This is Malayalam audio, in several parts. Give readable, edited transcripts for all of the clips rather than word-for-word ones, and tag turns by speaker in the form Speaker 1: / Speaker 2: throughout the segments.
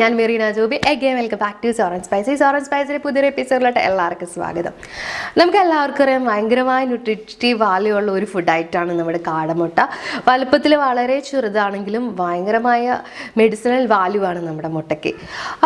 Speaker 1: ഞാൻ Merina Joby again welcome back to Soicy Spicy. Soicy Spicy പുതിയൊരു എപ്പിസോഡിലോട്ട് എല്ലാവർക്കും സ്വാഗതം. നമുക്ക് എല്ലാവർക്കും അറിയാം ഭയങ്കരമായ ന്യൂട്രിറ്റീവ് വാല്യൂ ഉള്ള ഒരു ഫുഡ് ആയിട്ടാണ് നമ്മുടെ കാടമുട്ട. വലുപ്പത്തിൽ വളരെ ചെറുതാണെങ്കിലും ഭയങ്കരമായ മെഡിസിനൽ വാല്യൂ ആണ് നമ്മുടെ മുട്ടയ്ക്ക്.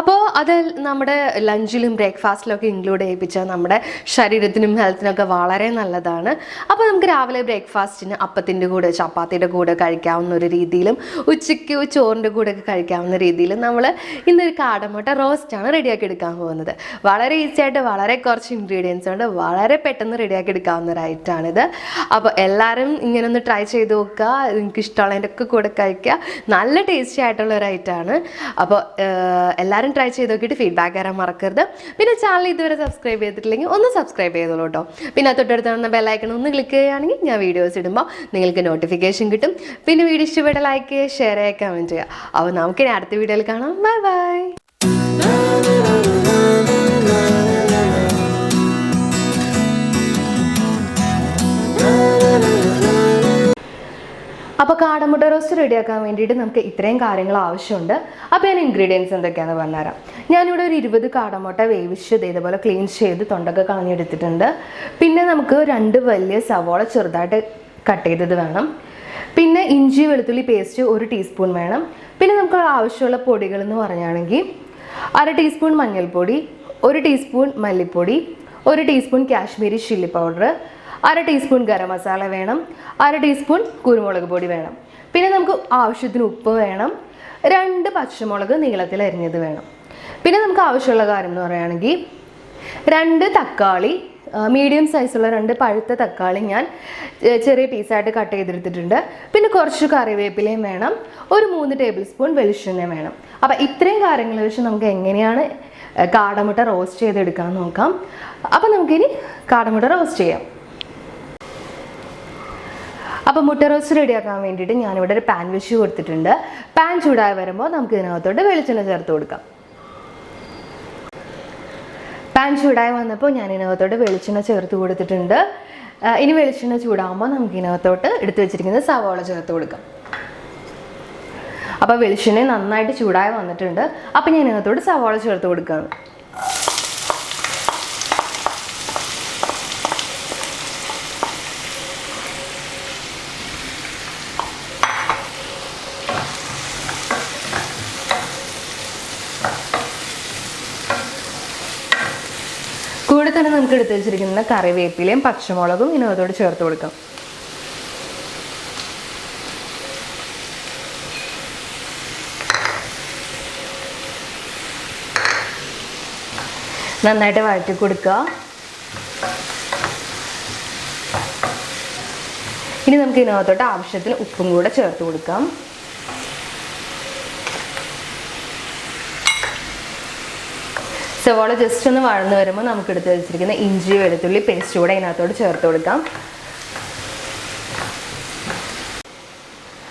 Speaker 1: അപ്പോൾ അത് നമ്മുടെ ലഞ്ചിലും ബ്രേക്ക്ഫാസ്റ്റിലൊക്കെ ഇൻക്ലൂഡ് ചെയ്യിപ്പിച്ചാൽ നമ്മുടെ ശരീരത്തിനും ഹെൽത്തിനൊക്കെ വളരെ നല്ലതാണ്. അപ്പോൾ നമുക്ക് രാവിലെ ബ്രേക്ക്ഫാസ്റ്റിന് അപ്പത്തിൻ്റെ കൂടെ ചപ്പാത്തിയുടെ കൂടെ കഴിക്കാവുന്ന ഒരു രീതിയിലും ഉച്ചയ്ക്ക് ചോറിൻ്റെ കൂടെയൊക്കെ കഴിക്കാവുന്ന രീതിയിലും നമ്മൾ ഇന്നൊരു കാടമുട്ട റോസ്റ്റാണ് റെഡിയാക്കി എടുക്കാൻ പോകുന്നത്. വളരെ ഈസി ആയിട്ട് വളരെ കുറച്ച് ഇൻഗ്രീഡിയൻസ് ഉണ്ട്, വളരെ പെട്ടെന്ന് റെഡിയാക്കി എടുക്കാവുന്ന ഒരു ഐറ്റമാണിത്. അപ്പോൾ എല്ലാവരും ഇങ്ങനെ ഒന്ന് ട്രൈ ചെയ്ത് നോക്കുക, നിങ്ങൾക്ക് ഇഷ്ടമുള്ളതിൻ്റെ ഒക്കെ കൂടെ കഴിക്കുക. നല്ല ടേസ്റ്റി ആയിട്ടുള്ള ഒരു ഐറ്റമാണ്. അപ്പോൾ എല്ലാവരും ട്രൈ ചെയ്ത് നോക്കിയിട്ട് ഫീഡ്ബാക്ക് തരാൻ മറക്കരുത്. പിന്നെ ചാനൽ ഇതുവരെ സബ്സ്ക്രൈബ് ചെയ്തിട്ടില്ലെങ്കിൽ ഒന്ന് സബ്സ്ക്രൈബ് ചെയ്തോളൂ കേട്ടോ. പിന്നെ തൊട്ടടുത്ത് കാണുന്ന ബെല്ലൈക്കൺ ഒന്ന് ക്ലിക്ക് ചെയ്യുകയാണെങ്കിൽ ഞാൻ വീഡിയോസ് ഇടുമ്പോൾ നിങ്ങൾക്ക് നോട്ടിഫിക്കേഷൻ കിട്ടും. പിന്നെ വീഡിയോ ഇഷ്ടപ്പെട്ട ലൈക്ക് ചെയ്യുക, ഷെയർ ചെയ്യുക, കമൻറ്റ് ചെയ്യുക. അപ്പോൾ നമുക്കിനി അടുത്ത വീഡിയോയിൽ കാണാം. Bye bye. അപ്പോൾ കാടമുട്ട റോസ്റ്റ് റെഡിയാക്കാൻ വേണ്ടിയിട്ട് നമുക്ക് ഇത്രയും കാര്യങ്ങൾ ആവശ്യമുണ്ട്. അപ്പോൾ ഞാൻ ഇൻഗ്രീഡിയൻസ് എന്തൊക്കെയാണെന്ന് പറഞ്ഞുതരാം. ഞാനിവിടെ ഒരു 20 കാടമുട്ട വേവിച്ചത് ഇതുപോലെ ക്ലീൻ ചെയ്ത് തൊണ്ടൊക്കെ കളഞ്ഞെടുത്തിട്ടുണ്ട്. പിന്നെ നമുക്ക് 2 വലിയ സവോള ചെറുതായിട്ട് കട്ട് ചെയ്തത് വേണം. പിന്നെ ഇഞ്ചി വെളുത്തുള്ളി പേസ്റ്റ് 1 ടീസ്പൂൺ വേണം. പിന്നെ നമുക്ക് ആവശ്യമുള്ള പൊടികൾ എന്ന് പറയുകയാണെങ്കിൽ 1/2 ടീസ്പൂൺ മഞ്ഞൾപ്പൊടി, 1 ടീസ്പൂൺ മല്ലിപ്പൊടി, 1 teaspoon Kashmiri chilli powder, 1/2 teaspoon garam masala വേണം, 1/2 ടീസ്പൂൺ കുരുമുളക് പൊടി വേണം. പിന്നെ നമുക്ക് ആവശ്യത്തിന് ഉപ്പ് വേണം, 2 പച്ചമുളക് നീളത്തിൽ അരിഞ്ഞത് വേണം. പിന്നെ നമുക്ക് ആവശ്യമുള്ള കാര്യം എന്ന് പറയുകയാണെങ്കിൽ 2 തക്കാളി, മീഡിയം സൈസുള്ള 2 പഴുത്ത തക്കാളി ഞാൻ ചെറിയ പീസായിട്ട് കട്ട് ചെയ്തെടുത്തിട്ടുണ്ട്. പിന്നെ കുറച്ച് കറിവേപ്പിലയും വേണം, ഒരു 3 ടേബിൾ സ്പൂൺ വെളിച്ചെണ്ണ വേണം. അപ്പോൾ ഇത്രയും കാര്യങ്ങൾ വെച്ച് നമുക്ക് എങ്ങനെയാണ് കാടമുട്ട റോസ്റ്റ് ചെയ്തെടുക്കാൻ നോക്കാം. അപ്പോൾ നമുക്കിനി കാടമുട്ട റോസ്റ്റ് ചെയ്യാം. അപ്പോൾ മുട്ട റോസ്റ്റ് റെഡിയാക്കാൻ വേണ്ടിയിട്ട് ഞാനിവിടെ ഒരു പാൻ വെച്ച് കൊടുത്തിട്ടുണ്ട്. പാൻ ചൂടായി വരുമ്പോൾ നമുക്ക് ഇതിനകത്തോട്ട് വെളിച്ചെണ്ണ ചേർത്ത് കൊടുക്കാം. പാൻ ചൂടായി വന്നപ്പോൾ ഞാൻ ഇതിനകത്തോട്ട് വെളിച്ചെണ്ണ ചേർത്ത് കൊടുത്തിട്ടുണ്ട്. ഇനി വെളിച്ചെണ്ണ ചൂടാകുമ്പോൾ നമുക്ക് ഇതിനകത്തോട്ട് എടുത്തു വെച്ചിരിക്കുന്ന സവാള ചേർത്ത് കൊടുക്കാം. അപ്പോൾ വെളിച്ചെണ്ണ നന്നായിട്ട് ചൂടായി വന്നിട്ടുണ്ട്. അപ്പോൾ ഞാൻ ഇതിനകത്തോട്ട് സവാള ചേർത്ത് കൊടുക്കുകയാണ്. കൂടെ തന്നെ നമുക്ക് എടുത്ത് വെച്ചിരിക്കുന്ന കറിവേപ്പിലയും പച്ചമുളകും ഇതിനകത്തോട് ചേർത്ത് കൊടുക്കാം. നന്നായിട്ട് വഴറ്റി കൊടുക്കുക. ഇനി നമുക്ക് ഇതിനകത്തോട്ട് ആവശ്യത്തിന് ഉപ്പും കൂടെ ചേർത്ത് കൊടുക്കാം. സവാള ജസ്റ്റ് ഒന്ന് വഴന്ന് വരുമ്പോൾ നമുക്ക് എടുത്ത് വെച്ചിരിക്കുന്ന ഇഞ്ചി വെളുത്തുള്ളി പേസ്റ്റ് കൂടെ ഇതിനകത്തോട് ചേർത്ത് കൊടുക്കാം.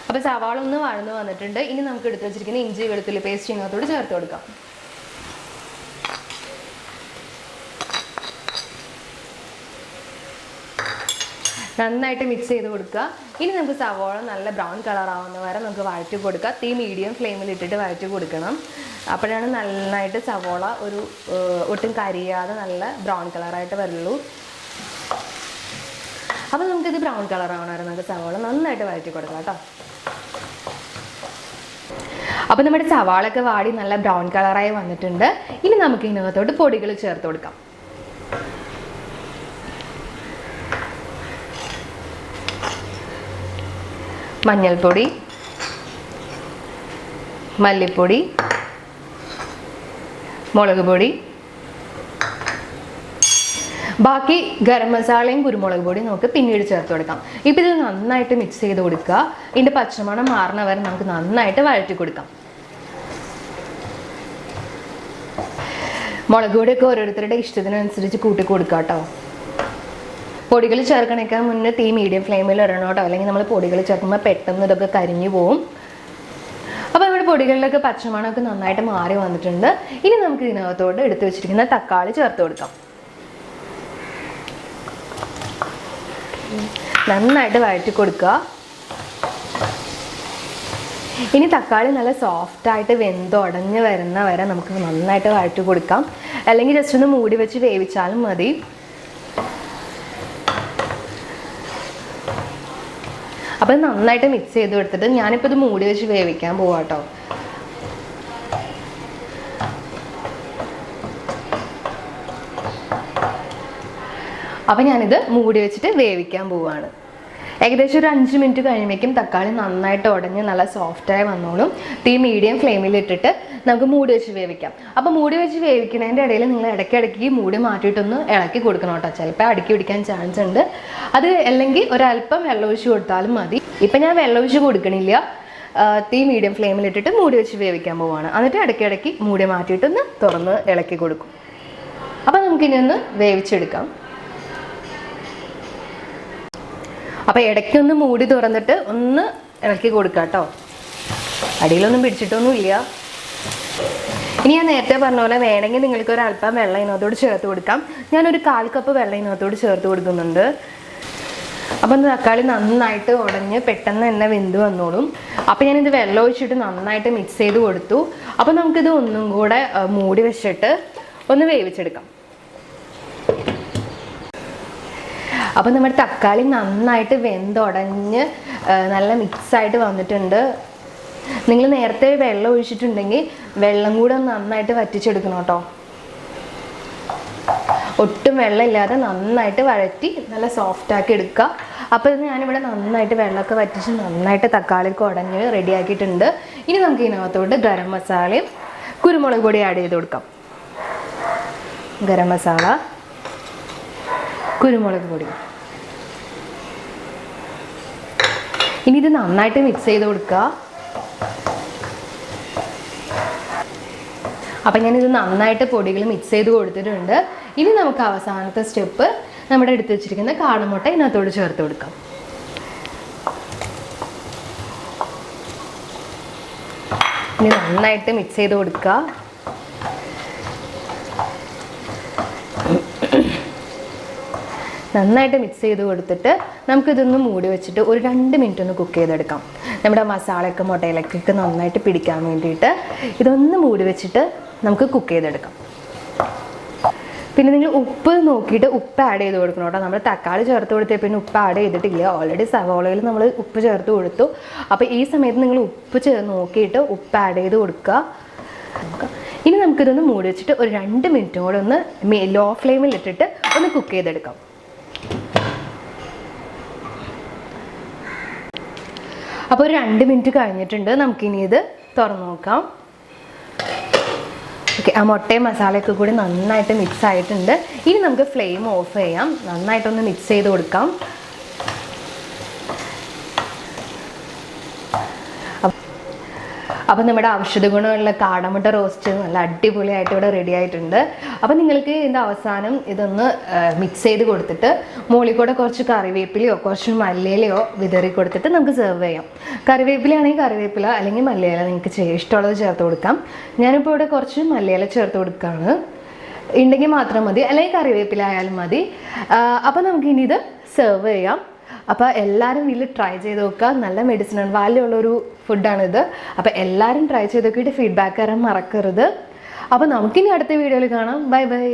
Speaker 1: അപ്പോൾ സവാള ഒന്ന് വഴന്ന് വന്നിട്ടുണ്ട്. ഇനി നമുക്ക് എടുത്ത് വെച്ചിരിക്കുന്ന ഇഞ്ചി വെളുത്തുള്ളി പേസ്റ്റ് ഇതിനകത്തോട് ചേർത്ത് കൊടുക്കാം. നന്നായിട്ട് മിക്സ് ചെയ്ത് കൊടുക്കുക. ഇനി നമുക്ക് സവാള നല്ല ബ്രൗൺ കളർ ആവുന്ന വരെ നമുക്ക് വഴറ്റി കൊടുക്കുക. തീ മീഡിയം ഫ്ലെയിമിൽ ഇട്ടിട്ട് വഴറ്റി കൊടുക്കണം. അപ്പോഴാണ് നന്നായിട്ട് സവാള ഒരു ഒട്ടും കരിയാതെ നല്ല ബ്രൗൺ കളറായിട്ട് വരുള്ളൂ. അപ്പോൾ നമുക്കിത് ബ്രൗൺ കളർ ആവണ വരെ നമുക്ക് സവാള നന്നായിട്ട് വഴറ്റി കൊടുക്കാം കേട്ടോ. അപ്പോൾ നമ്മുടെ സവാളൊക്കെ വാടി നല്ല ബ്രൗൺ കളറായി വന്നിട്ടുണ്ട്. ഇനി നമുക്ക് ഇതിനകത്തോട്ട് പൊടികൾ ചേർത്ത് കൊടുക്കാം. മഞ്ഞൾപ്പൊടി, മല്ലിപ്പൊടി, മുളക് പൊടി, ബാക്കി ഗരം മസാലയും കുരുമുളക് പൊടിയും നമുക്ക് പിന്നീട് ചേർത്ത് കൊടുക്കാം. ഇപ്പോൾ ഇത് നന്നായിട്ട് മിക്സ് ചെയ്ത് കൊടുക്കുക. ഇതിൻ്റെ പച്ചമണം മാറണ വരെ നമുക്ക് നന്നായിട്ട് വഴറ്റി കൊടുക്കാം. മുളക് പൊടിയൊക്കെ ഓരോരുത്തരുടെ ഇഷ്ടത്തിനനുസരിച്ച് കൂട്ടി കൊടുക്കുക കേട്ടോ. പൊടികൾ ചേർക്കണേക്കാൻ മുന്നേ തീ മീഡിയം ഫ്ലെയിമിൽ ഇടണം കേട്ടോ, അല്ലെങ്കിൽ നമ്മൾ പൊടികൾ ചേർക്കുമ്പോൾ പെട്ടെന്ന് ഇതൊക്കെ കരിഞ്ഞു പോവും. അപ്പോൾ ഇവിടെ പൊടികളിലൊക്കെ പച്ചമണമൊക്കെ നന്നായിട്ട് മാറി വന്നിട്ടുണ്ട്. ഇനി നമുക്ക് ഇതിനകത്തോട്ട് എടുത്തു വെച്ചിരിക്കുന്ന തക്കാളി ചേർത്ത് കൊടുക്കാം. നന്നായിട്ട് വഴറ്റി കൊടുക്കുക. ഇനി തക്കാളി നല്ല സോഫ്റ്റായിട്ട് വെന്തുടഞ്ഞ് വരുന്ന വരെ നമുക്ക് നന്നായിട്ട് വഴറ്റി കൊടുക്കാം. അല്ലെങ്കിൽ ജസ്റ്റ് ഒന്ന് മൂടി വെച്ച് വേവിച്ചാലും മതി. അപ്പോൾ നന്നായിട്ട് മിക്സ് ചെയ്ത് കൊടുത്തിട്ട് ഞാനിപ്പോൾ ഇത് മൂടി വെച്ച് വേവിക്കാൻ പോവാം കേട്ടോ. അപ്പോൾ ഞാനിത് മൂടി വെച്ചിട്ട് വേവിക്കാൻ പോവുകയാണ്. ഏകദേശം ഒരു 5 മിനിറ്റ് കഴിയുമ്പോഴേക്കും തക്കാളി നന്നായിട്ട് ഉടഞ്ഞ് നല്ല സോഫ്റ്റായി വന്നോളും. തീ മീഡിയം ഫ്ലെയിമിൽ ഇട്ടിട്ട് നമുക്ക് മൂടി വെച്ച് വേവിക്കാം. അപ്പോൾ മൂടി വെച്ച് വേവിക്കുന്നതിൻ്റെ ഇടയിൽ നിങ്ങൾ ഇടയ്ക്കിടയ്ക്ക് മൂടി മാറ്റിയിട്ടൊന്ന് ഇളക്കി കൊടുക്കണം കേട്ടോ. ചിലപ്പോൾ അടുക്കി പിടിക്കാൻ ചാൻസ് ഉണ്ട്. അത് അല്ലെങ്കിൽ ഒരല്പം വെള്ളം ഒഴിച്ച് കൊടുത്താലും മതി. ഇപ്പം ഞാൻ വെള്ളം ഒഴിച്ച് കൊടുക്കണില്ല. തീ മീഡിയം ഫ്ലെയിമിൽ ഇട്ടിട്ട് മൂടി വെച്ച് വേവിക്കാൻ പോവുകയാണ്. എന്നിട്ട് ഇടയ്ക്കിടയ്ക്ക് മൂടി മാറ്റിയിട്ടൊന്ന് തുറന്ന് ഇളക്കി കൊടുക്കും. അപ്പോൾ നമുക്കിനി ഒന്ന് വേവിച്ചെടുക്കാം. അപ്പോൾ ഇടയ്ക്കൊന്ന് മൂടി തുറന്നിട്ട് ഒന്ന് ഇളക്കി കൊടുക്കാം കേട്ടോ. അടിയിലൊന്നും പിടിച്ചിട്ടൊന്നുമില്ല. ഇനി ഞാൻ നേരത്തെ പറഞ്ഞ പോലെ വേണമെങ്കിൽ നിങ്ങൾക്ക് ഒരല്പം വെള്ളം ഇതിനകത്തോട് ചേർത്ത് കൊടുക്കാം. ഞാനൊരു 1/4 കപ്പ് വെള്ളം ഇതിനകത്തോട് ചേർത്ത് കൊടുക്കുന്നുണ്ട്. അപ്പം തക്കാളി നന്നായിട്ട് ഉടഞ്ഞ് പെട്ടെന്ന് തന്നെ വെന്ത് വന്നോളും. അപ്പോൾ ഞാനിത് വെള്ളം ഒഴിച്ചിട്ട് നന്നായിട്ട് മിക്സ് ചെയ്ത് കൊടുത്തു. അപ്പോൾ നമുക്കിത് ഒന്നും കൂടെ മൂടി വെച്ചിട്ട് ഒന്ന് വേവിച്ചെടുക്കാം. അപ്പോൾ നമ്മുടെ തക്കാളി നന്നായിട്ട് വെന്തുടഞ്ഞ് നല്ല മിക്സായിട്ട് വന്നിട്ടുണ്ട്. നിങ്ങൾ നേരത്തെ വെള്ളം ഒഴിച്ചിട്ടുണ്ടെങ്കിൽ വെള്ളം കൂടെ നന്നായിട്ട് വറ്റിച്ചെടുക്കണം കേട്ടോ. ഒട്ടും വെള്ളമില്ലാതെ നന്നായിട്ട് വഴറ്റി നല്ല സോഫ്റ്റാക്കി എടുക്കുക. അപ്പോൾ ഇത് ഞാനിവിടെ നന്നായിട്ട് വെള്ളമൊക്കെ വറ്റിച്ച് നന്നായിട്ട് തക്കാളിക്ക് ഉടഞ്ഞ് റെഡിയാക്കിയിട്ടുണ്ട്. ഇനി നമുക്ക് ഇതിനകത്തോട്ട് ഗരം മസാലയും കുരുമുളക് പൊടി ആഡ് ചെയ്ത് കൊടുക്കാം. ഗരം മസാല, കുരുമുളക് പൊടി. ഇനി ഇത് നന്നായിട്ട് മിക്സ് ചെയ്ത് കൊടുക്കുക. അപ്പം ഞാനിത് നന്നായിട്ട് പൊടികൾ മിക്സ് ചെയ്ത് കൊടുത്തിട്ടുണ്ട്. ഇനി നമുക്ക് അവസാനത്തെ സ്റ്റെപ്പ് നമ്മുടെ എടുത്ത് വെച്ചിരിക്കുന്ന കാടമുട്ട ഇതിനകത്തോട് ചേർത്ത് കൊടുക്കാം. ഇനി നന്നായിട്ട് മിക്സ് ചെയ്ത് കൊടുക്കുക. നന്നായിട്ട് മിക്സ് ചെയ്ത് കൊടുത്തിട്ട് നമുക്കിതൊന്ന് മൂടി വെച്ചിട്ട് ഒരു 2 മിനിറ്റ് ഒന്ന് കുക്ക് ചെയ്തെടുക്കാം. നമ്മുടെ മസാലയൊക്കെ മുട്ടയിലേക്കൊക്കെ നന്നായിട്ട് പിടിക്കാൻ വേണ്ടിയിട്ട് ഇതൊന്ന് മൂടി വെച്ചിട്ട് നമുക്ക് കുക്ക് ചെയ്തെടുക്കാം. പിന്നെ നിങ്ങൾ ഉപ്പ് നോക്കിയിട്ട് ഉപ്പ് ആഡ് ചെയ്ത് കൊടുക്കണം കേട്ടോ. നമ്മൾ തക്കാളി ചേർത്ത് കൊടുത്തേ പിന്നെ ഉപ്പ് ആഡ് ചെയ്തിട്ടില്ല. ഓൾറെഡി സവോളയിൽ നമ്മൾ ഉപ്പ് ചേർത്ത് കൊടുത്തു. അപ്പോൾ ഈ സമയത്ത് നിങ്ങൾ ഉപ്പ് നോക്കിയിട്ട് ഉപ്പ് ആഡ് ചെയ്ത് കൊടുക്കുക. ഇനി നമുക്കിതൊന്ന് മൂടി വെച്ചിട്ട് ഒരു 2 മിനിറ്റും കൂടെ ഒന്ന് ലോ ഫ്ലെയിമിൽ ഇട്ടിട്ട് ഒന്ന് കുക്ക് ചെയ്തെടുക്കാം. അപ്പോൾ ഒരു 2 മിനിറ്റ് കഴിഞ്ഞിട്ടുണ്ട്. നമുക്കിനി ഇത് തുറന്ന് നോക്കാം. ഓക്കെ, ആ മുട്ടയും മസാലയൊക്കെ കൂടി നന്നായിട്ട് മിക്സ് ആയിട്ടുണ്ട്. ഇനി നമുക്ക് ഫ്ലെയിം ഓഫ് ചെയ്യാം. നന്നായിട്ടൊന്ന് മിക്സ് ചെയ്ത് കൊടുക്കാം. അപ്പോൾ നമ്മുടെ ഔഷധ ഗുണമുള്ള കാടമുട്ട റോസ്റ്റ് നല്ല അടിപൊളിയായിട്ട് ഇവിടെ റെഡി ആയിട്ടുണ്ട്. അപ്പോൾ നിങ്ങൾക്ക് ഇതിൻ്റെ അവസാനം ഇതൊന്ന് മിക്സ് ചെയ്ത് കൊടുത്തിട്ട് മുകളിൽ കൂടെ കുറച്ച് കറിവേപ്പിലയോ കുറച്ച് മല്ലിയിലയോ വിതറി കൊടുത്തിട്ട് നമുക്ക് സെർവ് ചെയ്യാം. കറിവേപ്പിലയാണെങ്കിൽ കറിവേപ്പില, അല്ലെങ്കിൽ മല്ലിയില നിങ്ങൾക്ക് ഇഷ്ടമുള്ളത് ചേർത്ത് കൊടുക്കാം. ഞാനിപ്പോൾ ഇവിടെ കുറച്ച് മല്ലിയില ചേർത്ത് കൊടുക്കുകയാണ്. ഉണ്ടെങ്കിൽ മാത്രം മതി, അല്ലെങ്കിൽ കറിവേപ്പില ആയാലും മതി. അപ്പോൾ നമുക്കിനി ഇത് സെർവ് ചെയ്യാം. അപ്പോൾ എല്ലാവരും വീട്ടിൽ ട്രൈ ചെയ്ത് നോക്കുക. നല്ല മെഡിസിനൽ വാല്യൂ ഉള്ളൊരു ഫുഡാണിത്. അപ്പോൾ എല്ലാവരും ട്രൈ ചെയ്ത് നോക്കിയിട്ട് ഫീഡ്ബാക്ക് തരാൻ മറക്കരുത്. അപ്പോൾ നമുക്കിനി അടുത്ത വീഡിയോയിൽ കാണാം. Bye bye.